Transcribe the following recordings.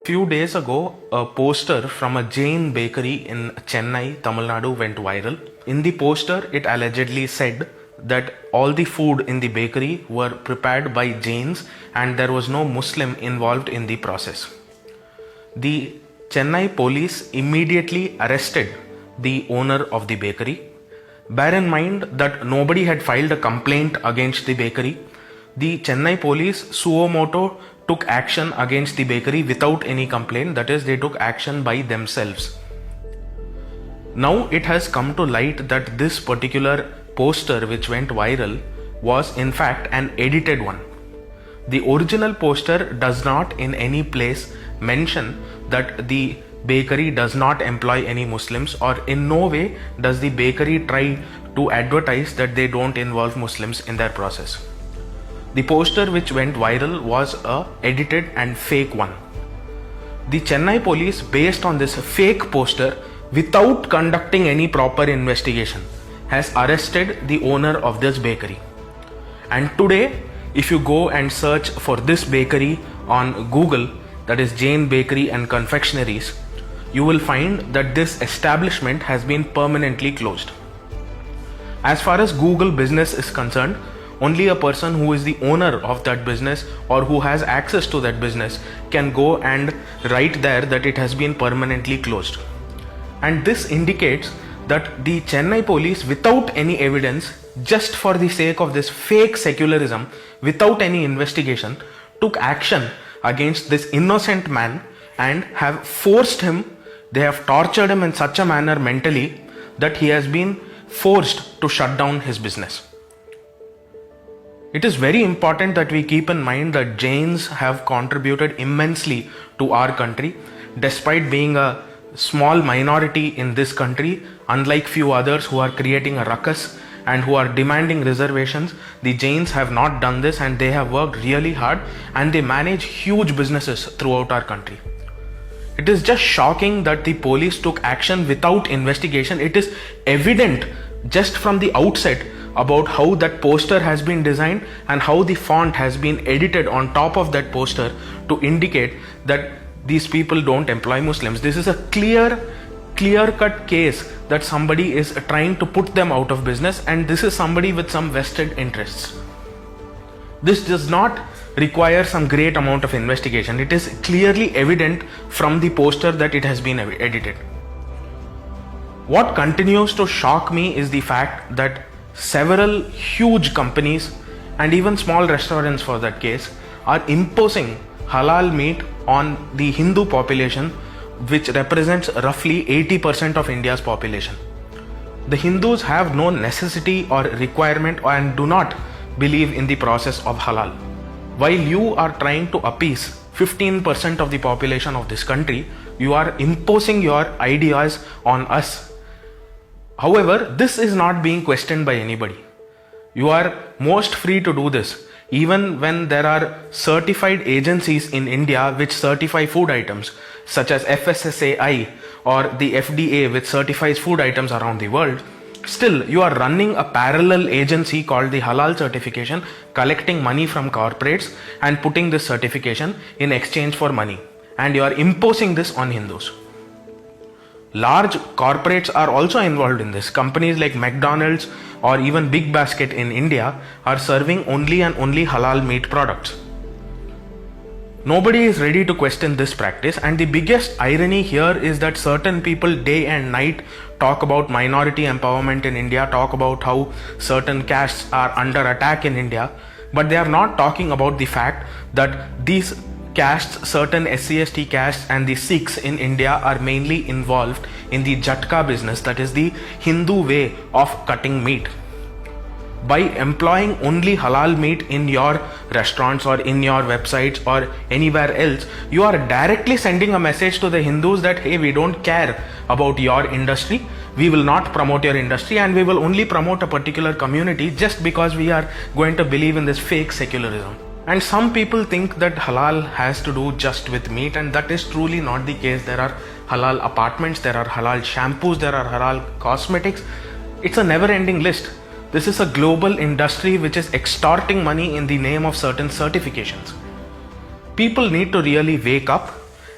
Few days ago, a poster from a Jain bakery in Chennai, Tamil Nadu went viral. In the poster, it allegedly said that all the food in the bakery were prepared by Jains and there was no Muslim involved in the process. The Chennai police immediately arrested the owner of the bakery. Bear in mind that nobody had filed a complaint against the bakery. The Chennai police suo moto took action against the bakery without any complaint, that is, they took action by themselves. Now it has come to light that this particular poster which went viral was in fact an edited one. The original poster does not in any place mention that the bakery does not employ any Muslims, or in no way does the bakery try to advertise that they don't involve Muslims in their process. The poster which went viral was a edited and fake one. The Chennai police, based on this fake poster, without conducting any proper investigation, has arrested the owner of this bakery. And today, if you go and search for this bakery on Google, that is Jain Bakery and Confectionaries, you will find that this establishment has been permanently closed. As far as Google business is concerned, only a person who is the owner of that business or who has access to that business can go and write there that it has been permanently closed. And this indicates that the Chennai police, without any evidence, just for the sake of this fake secularism, without any investigation, took action against this innocent man and have forced him, they have tortured him in such a manner mentally that he has been forced to shut down his business. It is very important that we keep in mind that Jains have contributed immensely to our country. Despite being a small minority in this country, unlike few others who are creating a ruckus and who are demanding reservations, the Jains have not done this, and they have worked really hard and they manage huge businesses throughout our country. It is just shocking that the police took action without investigation. It is evident just from the outset about how that poster has been designed and how the font has been edited on top of that poster to indicate that these people don't employ Muslims. This is a clear-cut case that somebody is trying to put them out of business, and this is somebody with some vested interests. This does not require some great amount of investigation. It is clearly evident from the poster that it has been edited. What continues to shock me is the fact that several huge companies and even small restaurants for that case are imposing halal meat on the Hindu population, which represents roughly 80% of India's population. The Hindus have no necessity or requirement and do not believe in the process of halal. While you are trying to appease 15% of the population of this country, you are imposing your ideas on us. However, this is not being questioned by anybody. You are most free to do this, even when there are certified agencies in India which certify food items, such as FSSAI or the FDA, which certifies food items around the world. Still, you are running a parallel agency called the Halal Certification, collecting money from corporates and putting this certification in exchange for money. And you are imposing this on Hindus. Large corporates are also involved in this. Companies like McDonald's or even Big Basket in India are serving only and only halal meat products. Nobody is ready to question this practice, and the biggest irony here is that certain people day and night talk about minority empowerment in India, talk about how certain castes are under attack in India, but they are not talking about the fact that these castes, certain SC/ST castes and the Sikhs in India are mainly involved in the Jatka business, that is the Hindu way of cutting meat. By employing only halal meat in your restaurants or in your websites or anywhere else, you are directly sending a message to the Hindus that, hey, we don't care about your industry, we will not promote your industry, and we will only promote a particular community just because we are going to believe in this fake secularism. And some people think that halal has to do just with meat, and that is truly not the case. There are halal apartments, there are halal shampoos, there are halal cosmetics. It's a never-ending list. This is a global industry which is extorting money in the name of certain certifications. People need to really wake up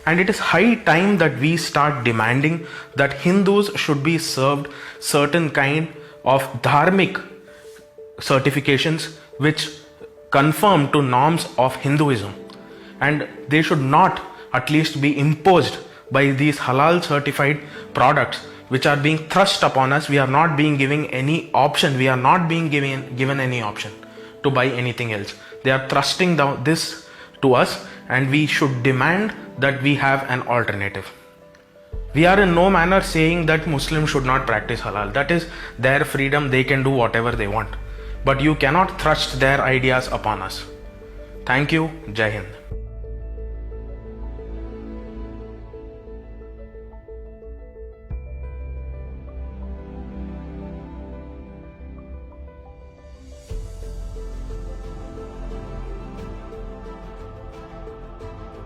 And it is high time that we start demanding that Hindus should be served certain kind of dharmic certifications which conform to norms of Hinduism, and they should not at least be imposed by these halal certified products which are being thrust upon us. We are not being given any option. We are not being given any option to buy anything else. They are thrusting down this to us, and we should demand that we have an alternative. We are in no manner saying that Muslims should not practice halal. That is their freedom. They can do whatever they want. But you cannot thrust their ideas upon us. Thank you. Jai Hind.